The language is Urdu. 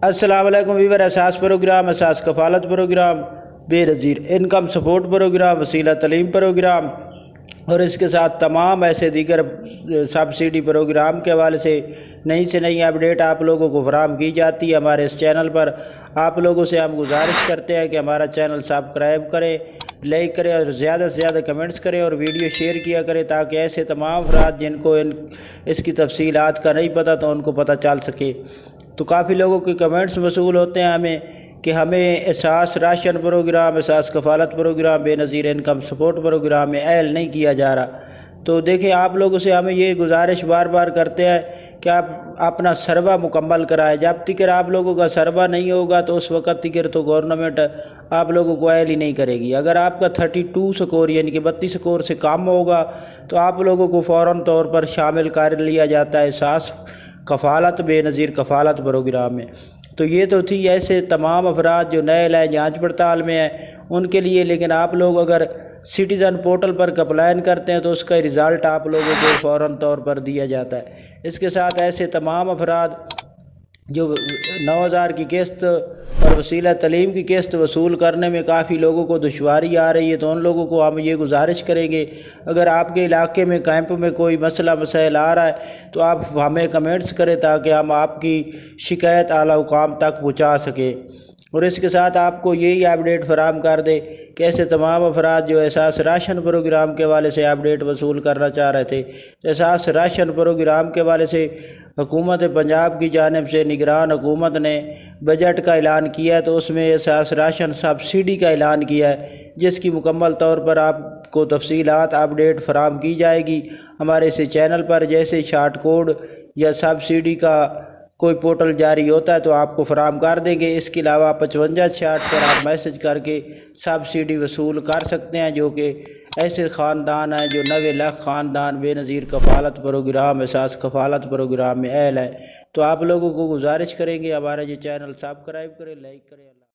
السلام علیکم ویور، احساس پروگرام، احساس کفالت پروگرام، بے نظیر انکم سپورٹ پروگرام، وسیلہ تعلیم پروگرام اور اس کے ساتھ تمام ایسے دیگر سبسڈی پروگرام کے حوالے سے نئی سے نئی اپڈیٹ آپ لوگوں کو فراہم کی جاتی ہے ہمارے اس چینل پر۔ آپ لوگوں سے ہم گزارش کرتے ہیں کہ ہمارا چینل سبسکرائب کریں، لائک کریں اور زیادہ سے زیادہ کمنٹس کریں اور ویڈیو شیئر کیا کریں تاکہ ایسے تمام افراد جن کو اس کی تفصیلات کا نہیں پتہ تو ان کو پتہ چل سکے۔ تو کافی لوگوں کے کمنٹس موصول ہوتے ہیں ہمیں کہ ہمیں احساس راشن پروگرام، احساس کفالت پروگرام، بے نظیر انکم سپورٹ پروگرام میں اہل نہیں کیا جا رہا۔ تو دیکھیں، آپ لوگوں سے ہمیں یہ گزارش بار بار کرتے ہیں کہ آپ اپنا سروا مکمل کرائیں۔ جب تک آپ لوگوں کا سروا نہیں ہوگا تو اس وقت تک تو گورنمنٹ آپ لوگوں کو اہل ہی نہیں کرے گی۔ اگر آپ کا 32 سکور یعنی کہ 32 سکور سے کم ہوگا تو آپ لوگوں کو فوراً طور پر شامل کر لیا جاتا ہے احساس کفالت بے نظیر کفالت پروگرام میں۔ تو یہ تو تھی ایسے تمام افراد جو نئے لائے جانچ پڑتال میں ہیں ان کے لیے، لیکن آپ لوگ اگر سٹیزن پورٹل پر کمپلین کرتے ہیں تو اس کا رزلٹ آپ لوگوں کو فوراً طور پر دیا جاتا ہے۔ اس کے ساتھ ایسے تمام افراد جو 9,000 کی قسط اور وسیلہ تعلیم کی قسط وصول کرنے میں کافی لوگوں کو دشواری آ رہی ہے، تو ان لوگوں کو ہم یہ گزارش کریں گے اگر آپ کے علاقے میں کیمپ میں کوئی مسئلہ مسائل آ رہا ہے تو آپ ہمیں کمنٹس کریں تاکہ ہم آپ کی شکایت اعلیٰ حکام تک پہنچا سکیں۔ اور اس کے ساتھ آپ کو یہی اپڈیٹ فراہم کر دے کہ ایسے تمام افراد جو احساس راشن پروگرام کے حوالے سے اپڈیٹ وصول کرنا چاہ رہے تھے، احساس راشن پروگرام کے حوالے سے حکومت پنجاب کی جانب سے نگران حکومت نے بجٹ کا اعلان کیا ہے، تو اس میں احساس راشن سبسڈی کا اعلان کیا ہے جس کی مکمل طور پر آپ کو تفصیلات اپڈیٹ فراہم کی جائے گی ہمارے اس چینل پر۔ جیسے شارٹ کوڈ یا سبسڈی کا کوئی پورٹل جاری ہوتا ہے تو آپ کو فراہم کر دیں گے۔ اس کے علاوہ 5566 پر آپ میسج کر کے سبسڈی وصول کر سکتے ہیں، جو کہ ایسے خاندان ہیں جو 90 لاکھ خاندان بے نظیر کفالت پروگرام، احساس کفالت پروگرام میں اہل ہیں۔ تو آپ لوگوں کو گزارش کریں گے ہمارا یہ چینل سبسکرائب کریں، لائک کریں۔